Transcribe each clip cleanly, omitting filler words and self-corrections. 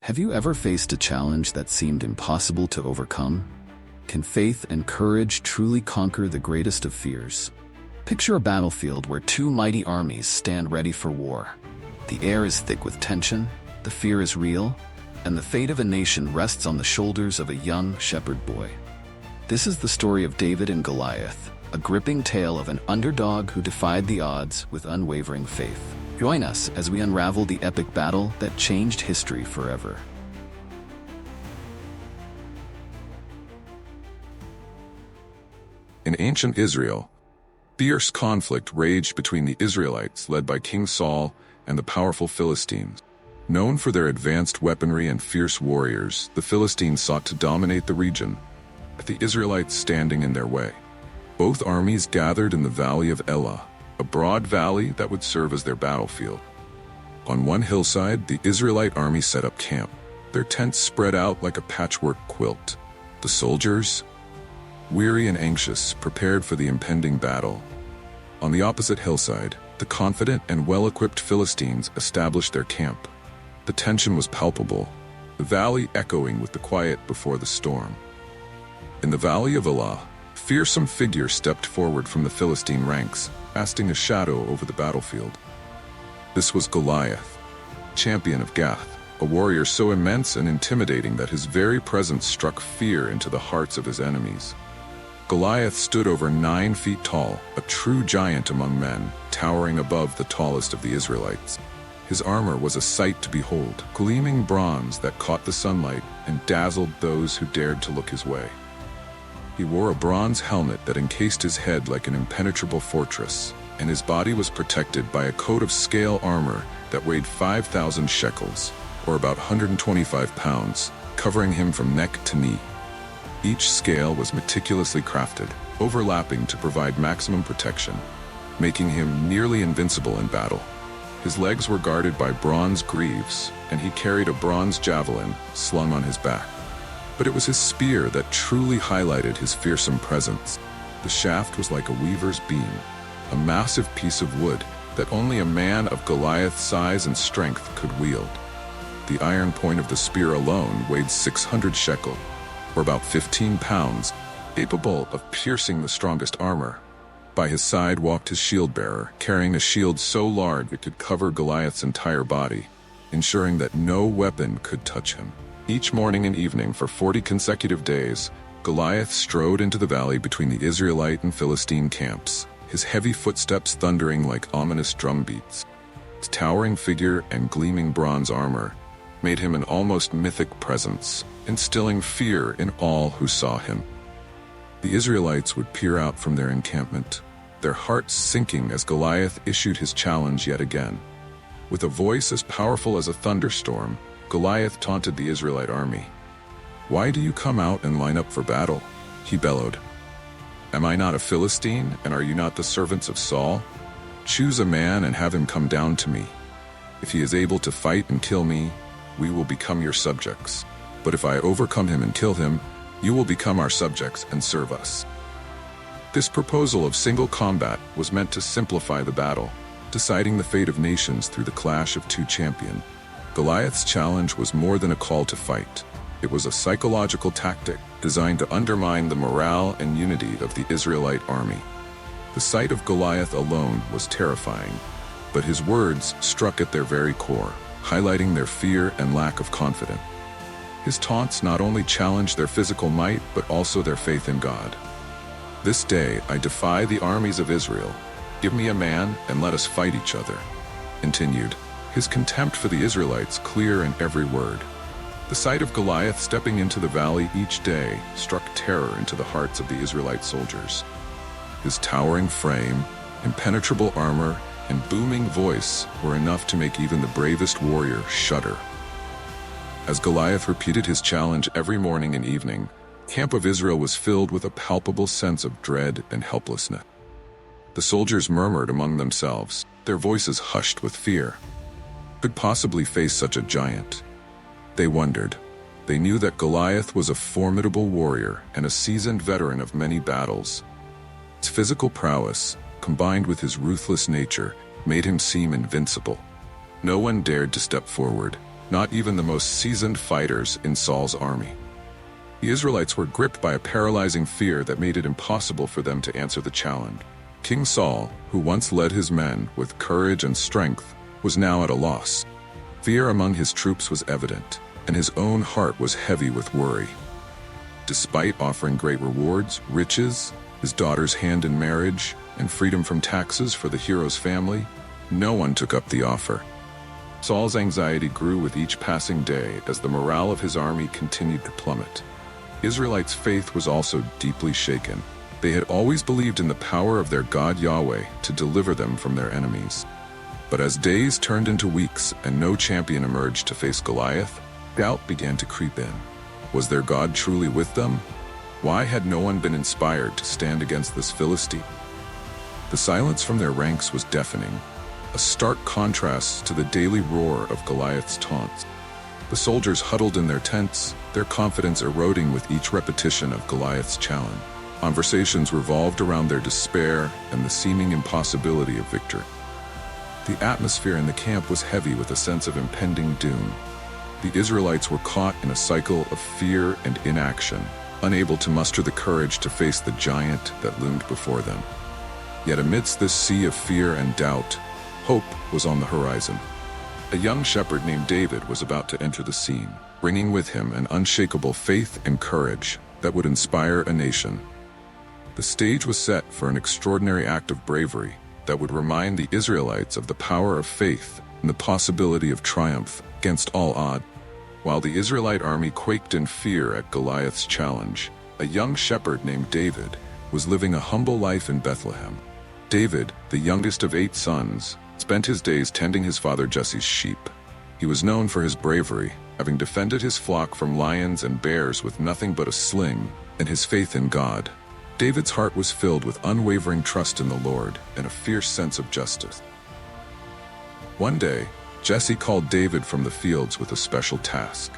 Have you ever faced a challenge that seemed impossible to overcome? Can faith and courage truly conquer the greatest of fears? Picture a battlefield where two mighty armies stand ready for war. The air is thick with tension, the fear is real, and the fate of a nation rests on the shoulders of a young shepherd boy. This is the story of David and Goliath, a gripping tale of an underdog who defied the odds with unwavering faith. Join us as we unravel the epic battle that changed history forever. In ancient Israel, fierce conflict raged between the Israelites led by King Saul and the powerful Philistines. Known for their advanced weaponry and fierce warriors, the Philistines sought to dominate the region, with the Israelites standing in their way. Both armies gathered in the valley of Elah, a broad valley that would serve as their battlefield. On one hillside, the Israelite army set up camp, their tents spread out like a patchwork quilt. The soldiers, weary and anxious, prepared for the impending battle. On the opposite hillside, the confident and well-equipped Philistines established their camp. The tension was palpable, the valley echoing with the quiet before the storm. In the valley of Elah, a fearsome figure stepped forward from the Philistine ranks, casting a shadow over the battlefield. This was Goliath, champion of Gath, a warrior so immense and intimidating that his very presence struck fear into the hearts of his enemies. Goliath stood over 9 feet tall, a true giant among men, towering above the tallest of the Israelites. His armor was a sight to behold, gleaming bronze that caught the sunlight and dazzled those who dared to look his way. He wore a bronze helmet that encased his head like an impenetrable fortress, and his body was protected by a coat of scale armor that weighed 5,000 shekels, or about 125 pounds, covering him from neck to knee. Each scale was meticulously crafted, overlapping to provide maximum protection, making him nearly invincible in battle. His legs were guarded by bronze greaves, and he carried a bronze javelin slung on his back. But it was his spear that truly highlighted his fearsome presence. The shaft was like a weaver's beam, a massive piece of wood that only a man of Goliath's size and strength could wield. The iron point of the spear alone weighed 600 shekel, or about 15 pounds, capable of piercing the strongest armor. By his side walked his shield-bearer, carrying a shield so large it could cover Goliath's entire body, ensuring that no weapon could touch him. Each morning and evening for 40 consecutive days, Goliath strode into the valley between the Israelite and Philistine camps, his heavy footsteps thundering like ominous drum beats. His towering figure and gleaming bronze armor made him an almost mythic presence, instilling fear in all who saw him. The Israelites would peer out from their encampment, their hearts sinking as Goliath issued his challenge yet again. With a voice as powerful as a thunderstorm, Goliath taunted the Israelite army. "Why do you come out and line up for battle?" he bellowed. "Am I not a Philistine, and are you not the servants of Saul? Choose a man and have him come down to me. If he is able to fight and kill me, we will become your subjects. But if I overcome him and kill him, you will become our subjects and serve us." This proposal of single combat was meant to simplify the battle, deciding the fate of nations through the clash of two champions. Goliath's challenge was more than a call to fight. It was a psychological tactic designed to undermine the morale and unity of the Israelite army. The sight of Goliath alone was terrifying, but his words struck at their very core, highlighting their fear and lack of confidence. His taunts not only challenged their physical might, but also their faith in God. "This day I defy the armies of Israel. Give me a man and let us fight each other," continued, his contempt for the Israelites clear in every word. The sight of Goliath stepping into the valley each day struck terror into the hearts of the Israelite soldiers. His towering frame, impenetrable armor, and booming voice were enough to make even the bravest warrior shudder. As Goliath repeated his challenge every morning and evening, the camp of Israel was filled with a palpable sense of dread and helplessness. The soldiers murmured among themselves, their voices hushed with fear. Could possibly face such a giant? They wondered. They knew that Goliath was a formidable warrior and a seasoned veteran of many battles. His physical prowess, combined with his ruthless nature, made him seem invincible. No one dared to step forward, not even the most seasoned fighters in Saul's army. The Israelites were gripped by a paralyzing fear that made it impossible for them to answer the challenge. King Saul, who once led his men with courage and strength, was now at a loss. Fear among his troops was evident, and his own heart was heavy with worry. Despite offering great rewards, riches, his daughter's hand in marriage, and freedom from taxes for the hero's family, no one took up the offer. Saul's anxiety grew with each passing day as the morale of his army continued to plummet. Israelites' faith was also deeply shaken. They had always believed in the power of their God Yahweh to deliver them from their enemies. But as days turned into weeks and no champion emerged to face Goliath, doubt began to creep in. Was their God truly with them? Why had no one been inspired to stand against this Philistine? The silence from their ranks was deafening, a stark contrast to the daily roar of Goliath's taunts. The soldiers huddled in their tents, their confidence eroding with each repetition of Goliath's challenge. Conversations revolved around their despair and the seeming impossibility of victory. The atmosphere in the camp was heavy with a sense of impending doom. The Israelites were caught in a cycle of fear and inaction, unable to muster the courage to face the giant that loomed before them. Yet amidst this sea of fear and doubt, hope was on the horizon. A young shepherd named David was about to enter the scene, bringing with him an unshakable faith and courage that would inspire a nation. The stage was set for an extraordinary act of bravery that would remind the Israelites of the power of faith and the possibility of triumph against all odds. While the Israelite army quaked in fear at Goliath's challenge, a young shepherd named David was living a humble life in Bethlehem. David, the youngest of 8 sons, spent his days tending his father Jesse's sheep. He was known for his bravery, having defended his flock from lions and bears with nothing but a sling and his faith in God. David's heart was filled with unwavering trust in the Lord and a fierce sense of justice. One day, Jesse called David from the fields with a special task.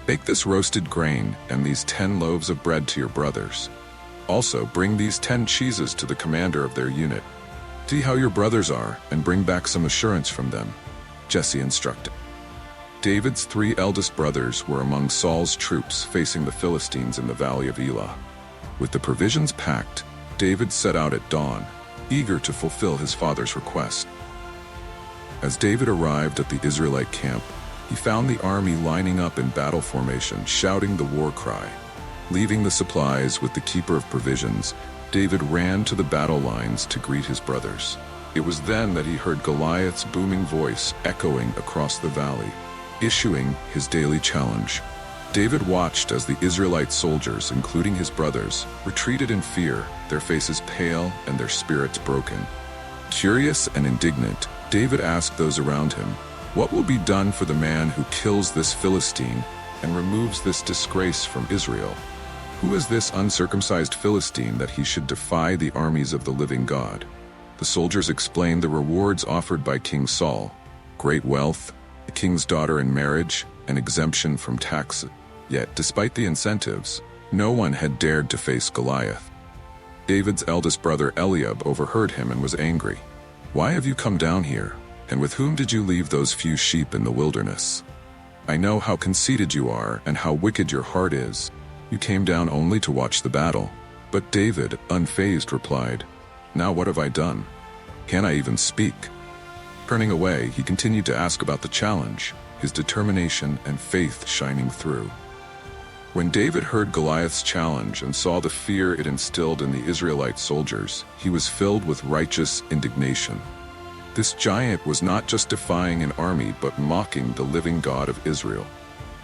Bake this roasted grain and these 10 loaves of bread to your brothers. Also, bring these 10 cheeses to the commander of their unit. See how your brothers are and bring back some assurance from them, Jesse instructed. David's 3 eldest brothers were among Saul's troops facing the Philistines in the valley of Elah. With the provisions packed, David set out at dawn, eager to fulfill his father's request. As David arrived at the Israelite camp, he found the army lining up in battle formation, shouting the war cry. Leaving the supplies with the keeper of provisions, David ran to the battle lines to greet his brothers. It was then that he heard Goliath's booming voice echoing across the valley, issuing his daily challenge. David watched as the Israelite soldiers, including his brothers, retreated in fear, their faces pale and their spirits broken. Curious and indignant, David asked those around him, "What will be done for the man who kills this Philistine and removes this disgrace from Israel? Who is this uncircumcised Philistine that he should defy the armies of the living God?" The soldiers explained the rewards offered by King Saul: great wealth, the king's daughter in marriage, and exemption from taxes. Yet, despite the incentives, no one had dared to face Goliath. David's eldest brother Eliab overheard him and was angry. "Why have you come down here? And with whom did you leave those few sheep in the wilderness? I know how conceited you are and how wicked your heart is. You came down only to watch the battle." But David, unfazed, replied, "Now what have I done? Can I even speak?" Turning away, he continued to ask about the challenge, his determination and faith shining through. When David heard Goliath's challenge and saw the fear it instilled in the Israelite soldiers, he was filled with righteous indignation. This giant was not just defying an army but mocking the living God of Israel.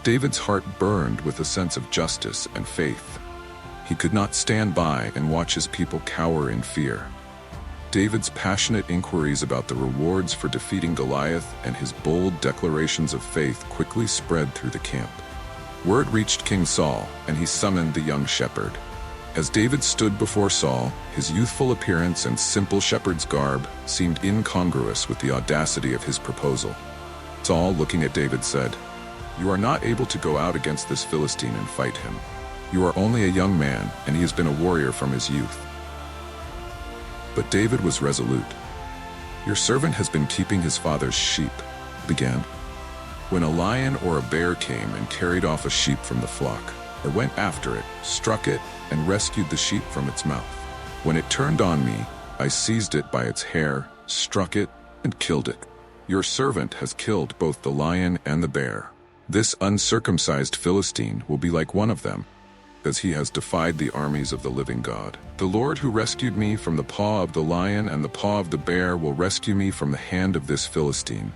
David's heart burned with a sense of justice and faith. He could not stand by and watch his people cower in fear. David's passionate inquiries about the rewards for defeating Goliath and his bold declarations of faith quickly spread through the camp. Word reached King Saul, and he summoned the young shepherd. As David stood before Saul, his youthful appearance and simple shepherd's garb seemed incongruous with the audacity of his proposal. Saul, looking at David, said, "You are not able to go out against this Philistine and fight him. You are only a young man, and he has been a warrior from his youth." But David was resolute. "Your servant has been keeping his father's sheep," he began. When a lion or a bear came and carried off a sheep from the flock, I went after it, struck it, and rescued the sheep from its mouth. When it turned on me, I seized it by its hair, struck it, and killed it. Your servant has killed both the lion and the bear. This uncircumcised Philistine will be like one of them, as he has defied the armies of the living God. The Lord who rescued me from the paw of the lion and the paw of the bear will rescue me from the hand of this Philistine."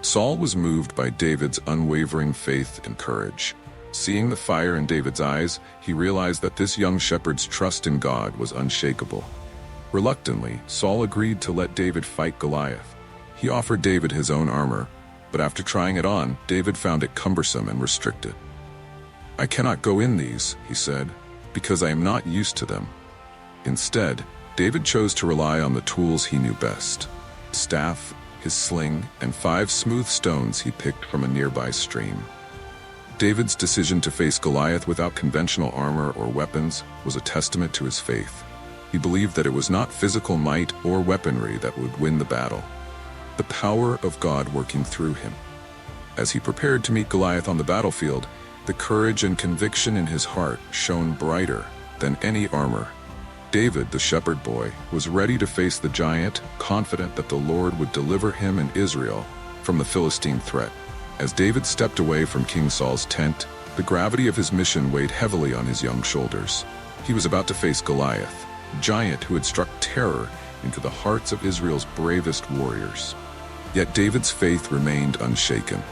Saul was moved by David's unwavering faith and courage. Seeing the fire in David's eyes, he realized that this young shepherd's trust in God was unshakable. Reluctantly, Saul agreed to let David fight Goliath. He offered David his own armor, but after trying it on, David found it cumbersome and restricted. "I cannot go in these," he said, "because I am not used to them." Instead, David chose to rely on the tools he knew best: staff, his sling, and 5 smooth stones he picked from a nearby stream. David's decision to face Goliath without conventional armor or weapons was a testament to his faith. He believed that it was not physical might or weaponry that would win the battle, the power of God working through him. As he prepared to meet Goliath on the battlefield, the courage and conviction in his heart shone brighter than any armor. David, the shepherd boy, was ready to face the giant, confident that the Lord would deliver him and Israel from the Philistine threat. As David stepped away from King Saul's tent, the gravity of his mission weighed heavily on his young shoulders. He was about to face Goliath, a giant who had struck terror into the hearts of Israel's bravest warriors. Yet David's faith remained unshaken.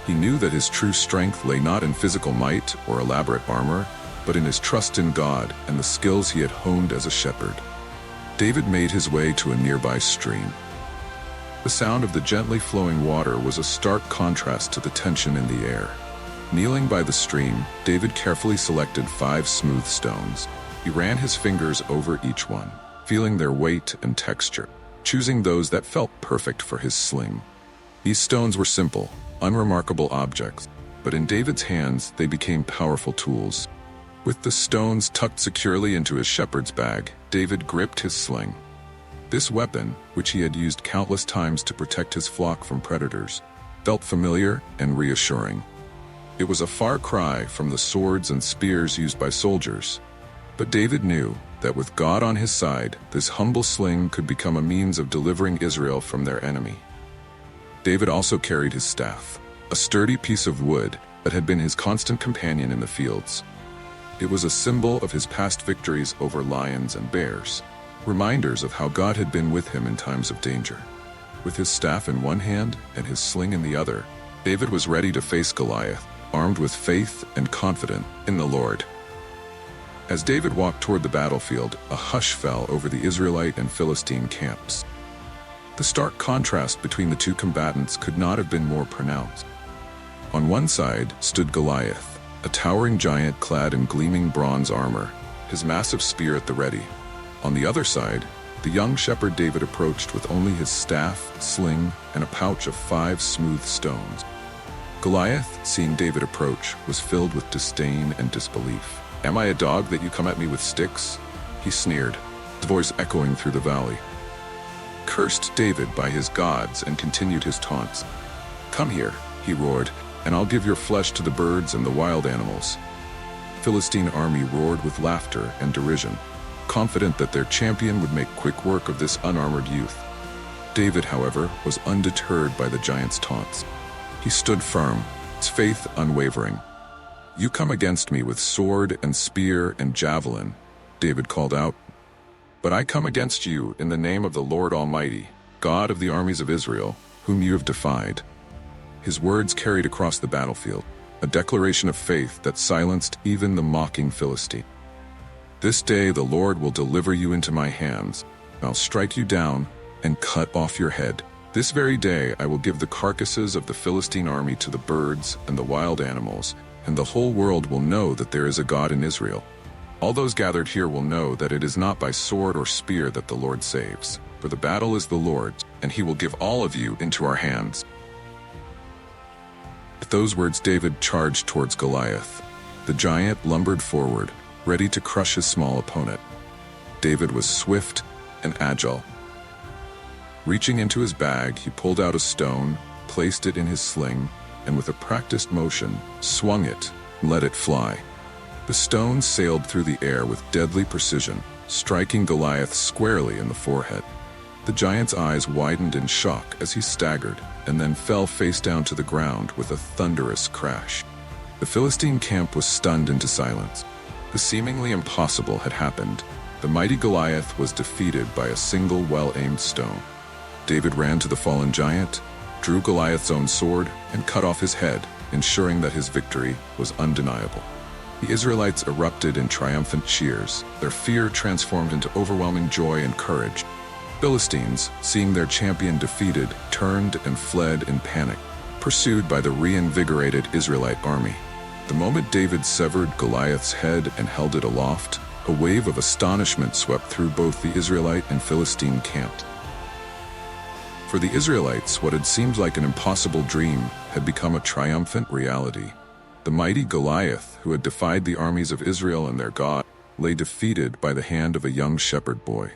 He knew that his true strength lay not in physical might or elaborate armor, but in his trust in God and the skills he had honed as a shepherd. David made his way to a nearby stream. The sound of the gently flowing water was a stark contrast to the tension in the air. Kneeling by the stream, David carefully selected 5 smooth stones. He ran his fingers over each one, feeling their weight and texture, choosing those that felt perfect for his sling. These stones were simple, unremarkable objects, but in David's hands they became powerful tools. With the stones tucked securely into his shepherd's bag, David gripped his sling. This weapon, which he had used countless times to protect his flock from predators, felt familiar and reassuring. It was a far cry from the swords and spears used by soldiers, but David knew that with God on his side, this humble sling could become a means of delivering Israel from their enemy. David also carried his staff, a sturdy piece of wood that had been his constant companion in the fields. It was a symbol of his past victories over lions and bears, reminders of how God had been with him in times of danger. With his staff in one hand and his sling in the other, David was ready to face Goliath, armed with faith and confident in the Lord. As David walked toward the battlefield, a hush fell over the Israelite and Philistine camps. The stark contrast between the two combatants could not have been more pronounced. On one side stood Goliath, a towering giant clad in gleaming bronze armor, his massive spear at the ready. On the other side, the young shepherd David approached with only his staff, sling, and a pouch of 5 smooth stones. Goliath, seeing David approach, was filled with disdain and disbelief. "Am I a dog that you come at me with sticks?" he sneered, his voice echoing through the valley. Cursed David by his gods and continued his taunts. "Come here," he roared, "and I'll give your flesh to the birds and the wild animals." Philistine army roared with laughter and derision, confident that their champion would make quick work of this unarmored youth. David, however, was undeterred by the giant's taunts. He stood firm, his faith unwavering. "You come against me with sword and spear and javelin," David called out. "But I come against you in the name of the Lord Almighty, God of the armies of Israel, whom you have defied." His words carried across the battlefield, a declaration of faith that silenced even the mocking Philistine. "This day the Lord will deliver you into my hands. I'll strike you down and cut off your head. This very day I will give the carcasses of the Philistine army to the birds and the wild animals, and the whole world will know that there is a God in Israel. All those gathered here will know that it is not by sword or spear that the Lord saves, for the battle is the Lord's, and he will give all of you into our hands." With those words, David charged towards Goliath. The giant lumbered forward, ready to crush his small opponent. David was swift and agile. Reaching into his bag, he pulled out a stone, placed it in his sling, and with a practiced motion, swung it and let it fly. The stone sailed through the air with deadly precision, striking Goliath squarely in the forehead. The giant's eyes widened in shock as he staggered, and then fell face down to the ground with a thunderous crash. The Philistine camp was stunned into silence. The seemingly impossible had happened. The mighty Goliath was defeated by a single well-aimed stone. David ran to the fallen giant, drew Goliath's own sword, and cut off his head, ensuring that his victory was undeniable. The Israelites erupted in triumphant cheers, their fear transformed into overwhelming joy and courage. Philistines, seeing their champion defeated, turned and fled in panic, pursued by the reinvigorated Israelite army. The moment David severed Goliath's head and held it aloft, a wave of astonishment swept through both the Israelite and Philistine camp. For the Israelites, what had seemed like an impossible dream had become a triumphant reality. The mighty Goliath, who had defied the armies of Israel and their God, lay defeated by the hand of a young shepherd boy.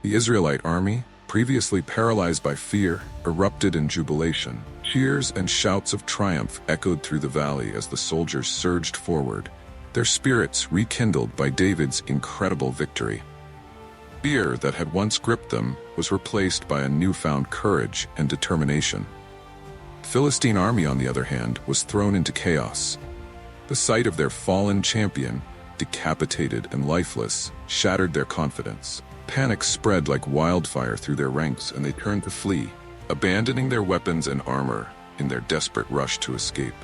The Israelite army, previously paralyzed by fear, erupted in jubilation. Cheers and shouts of triumph echoed through the valley as the soldiers surged forward, their spirits rekindled by David's incredible victory. Fear that had once gripped them was replaced by a newfound courage and determination. The Philistine army, on the other hand, was thrown into chaos. The sight of their fallen champion, decapitated and lifeless, shattered their confidence. Panic spread like wildfire through their ranks, and they turned to flee, abandoning their weapons and armor in their desperate rush to escape.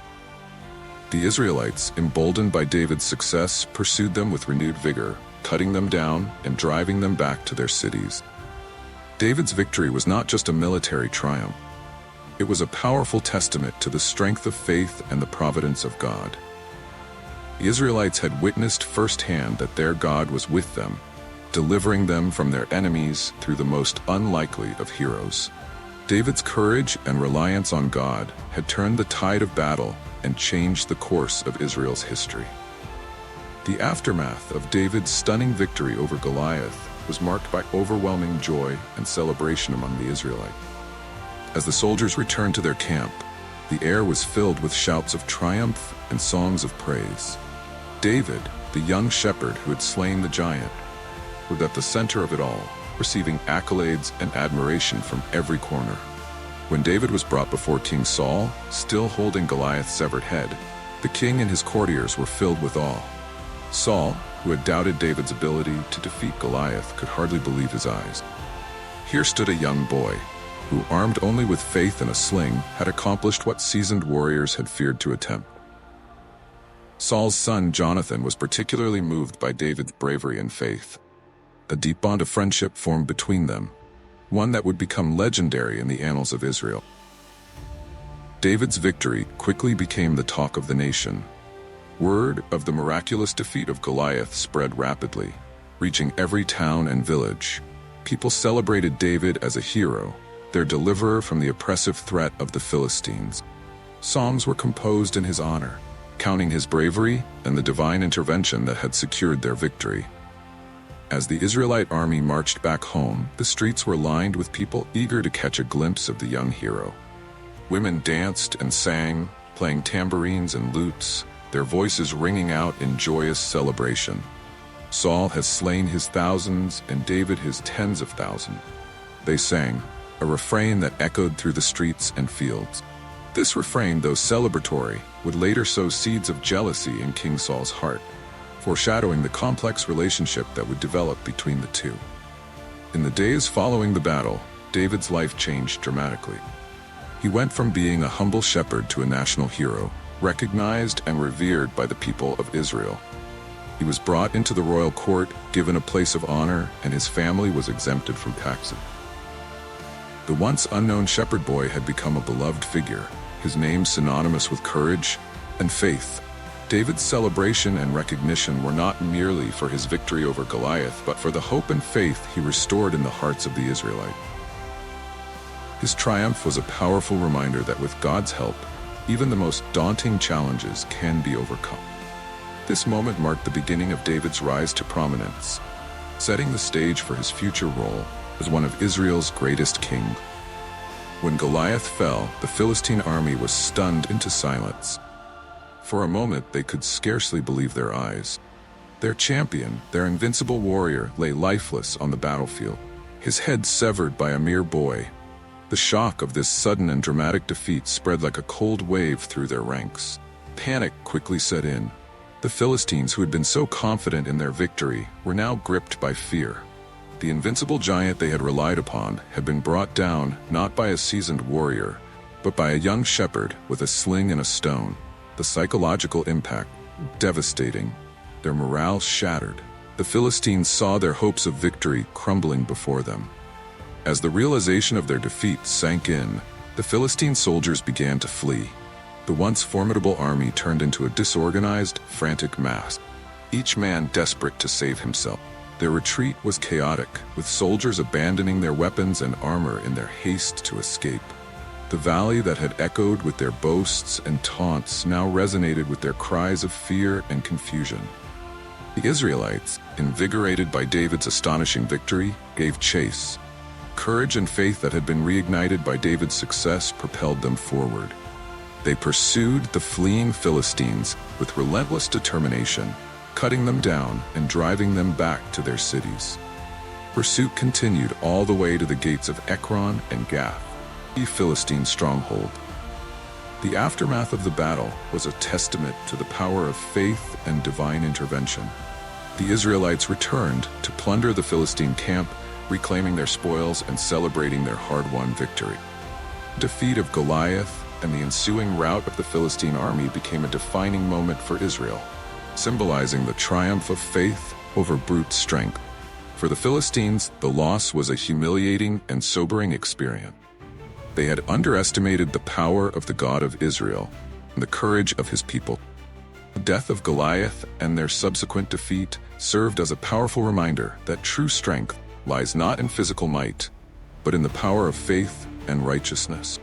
The Israelites, emboldened by David's success, pursued them with renewed vigor, cutting them down and driving them back to their cities. David's victory was not just a military triumph. It was a powerful testament to the strength of faith and the providence of God. The Israelites had witnessed firsthand that their God was with them, delivering them from their enemies through the most unlikely of heroes. David's courage and reliance on God had turned the tide of battle and changed the course of Israel's history. The aftermath of David's stunning victory over Goliath was marked by overwhelming joy and celebration among the Israelites. As the soldiers returned to their camp, the air was filled with shouts of triumph and songs of praise. David, the young shepherd who had slain the giant, was at the center of it all, receiving accolades and admiration from every corner. When David was brought before King Saul, still holding Goliath's severed head, the king and his courtiers were filled with awe. Saul, who had doubted David's ability to defeat Goliath, could hardly believe his eyes. Here stood a young boy, who, armed only with faith and a sling, had accomplished what seasoned warriors had feared to attempt. Saul's son Jonathan was particularly moved by David's bravery and faith. A deep bond of friendship formed between them, one that would become legendary in the annals of Israel. David's victory quickly became the talk of the nation. Word of the miraculous defeat of Goliath spread rapidly, reaching every town and village. People celebrated David as a hero, their deliverer from the oppressive threat of the Philistines. Psalms were composed in his honor, counting his bravery and the divine intervention that had secured their victory. As the Israelite army marched back home, the streets were lined with people eager to catch a glimpse of the young hero. Women danced and sang, playing tambourines and lutes, their voices ringing out in joyous celebration. Saul has slain his thousands and David his tens of thousands. They sang, a refrain that echoed through the streets and fields. This refrain, though celebratory, would later sow seeds of jealousy in King Saul's heart, foreshadowing the complex relationship that would develop between the two. In the days following the battle, David's life changed dramatically. He went from being a humble shepherd to a national hero, recognized and revered by the people of Israel. He was brought into the royal court, given a place of honor, and his family was exempted from taxes. The once unknown shepherd boy had become a beloved figure, his name synonymous with courage and faith. David's celebration and recognition were not merely for his victory over Goliath, but for the hope and faith he restored in the hearts of the Israelites. His triumph was a powerful reminder that with God's help, even the most daunting challenges can be overcome. This moment marked the beginning of David's rise to prominence, setting the stage for his future role as one of Israel's greatest kings. When Goliath fell, the Philistine army was stunned into silence. For a moment, they could scarcely believe their eyes. Their champion, their invincible warrior, lay lifeless on the battlefield, his head severed by a mere boy. The shock of this sudden and dramatic defeat spread like a cold wave through their ranks. Panic quickly set in. The Philistines, who had been so confident in their victory, were now gripped by fear. The invincible giant they had relied upon had been brought down not by a seasoned warrior, but by a young shepherd with a sling and a stone. The psychological impact, devastating. Their morale shattered. The Philistines saw their hopes of victory crumbling before them. As the realization of their defeat sank in, the Philistine soldiers began to flee. The once formidable army turned into a disorganized, frantic mass, each man desperate to save himself. Their retreat was chaotic, with soldiers abandoning their weapons and armor in their haste to escape. The valley that had echoed with their boasts and taunts now resonated with their cries of fear and confusion. The Israelites, invigorated by David's astonishing victory, gave chase. Courage and faith that had been reignited by David's success propelled them forward. They pursued the fleeing Philistines with relentless determination, cutting them down and driving them back to their cities. Pursuit continued all the way to the gates of Ekron and Gath, the Philistine stronghold. The aftermath of the battle was a testament to the power of faith and divine intervention. The Israelites returned to plunder the Philistine camp, reclaiming their spoils and celebrating their hard-won victory. The defeat of Goliath and the ensuing rout of the Philistine army became a defining moment for Israel, symbolizing the triumph of faith over brute strength. For the Philistines, the loss was a humiliating and sobering experience. They had underestimated the power of the God of Israel and the courage of his people. The death of Goliath and their subsequent defeat served as a powerful reminder that true strength lies not in physical might, but in the power of faith and righteousness.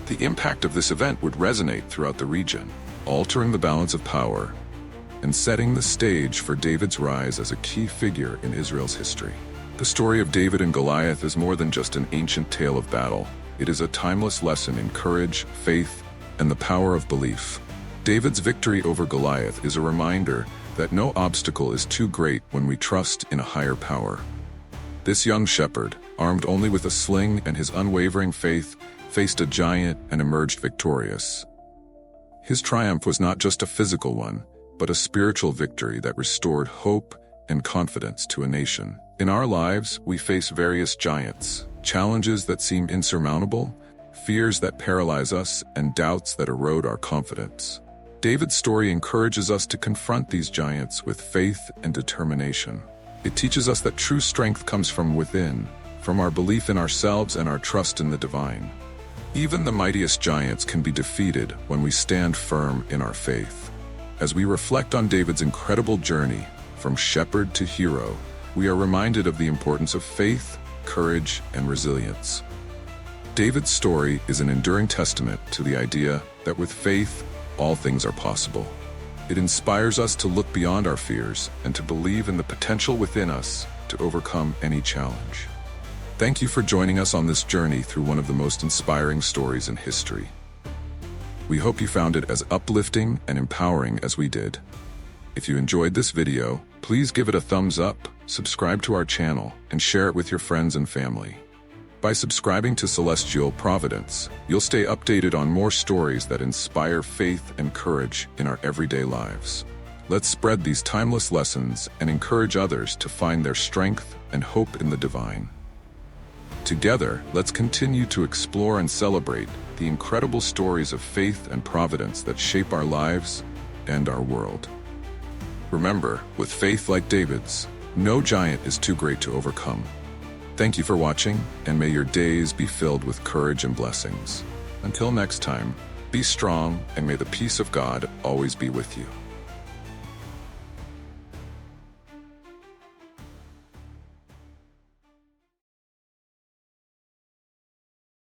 The impact of this event would resonate throughout the region, altering the balance of power and setting the stage for David's rise as a key figure in Israel's history. The story of David and Goliath is more than just an ancient tale of battle. It is a timeless lesson in courage, faith, and the power of belief. David's victory over Goliath is a reminder that no obstacle is too great when we trust in a higher power. This young shepherd, armed only with a sling and his unwavering faith, faced a giant and emerged victorious. His triumph was not just a physical one, but a spiritual victory that restored hope and confidence to a nation. In our lives, we face various giants, challenges that seem insurmountable, fears that paralyze us, and doubts that erode our confidence. David's story encourages us to confront these giants with faith and determination. It teaches us that true strength comes from within, from our belief in ourselves and our trust in the divine. Even the mightiest giants can be defeated when we stand firm in our faith. As we reflect on David's incredible journey, from shepherd to hero, we are reminded of the importance of faith, courage, and resilience. David's story is an enduring testament to the idea that with faith, all things are possible. It inspires us to look beyond our fears and to believe in the potential within us to overcome any challenge. Thank you for joining us on this journey through one of the most inspiring stories in history. We hope you found it as uplifting and empowering as we did. If you enjoyed this video, please give it a thumbs up, subscribe to our channel, and share it with your friends and family. By subscribing to Celestial Providence, you'll stay updated on more stories that inspire faith and courage in our everyday lives. Let's spread these timeless lessons and encourage others to find their strength and hope in the divine. Together, let's continue to explore and celebrate the incredible stories of faith and providence that shape our lives and our world. Remember, with faith like David's, no giant is too great to overcome. Thank you for watching, and may your days be filled with courage and blessings. Until next time, be strong, and may the peace of God always be with you.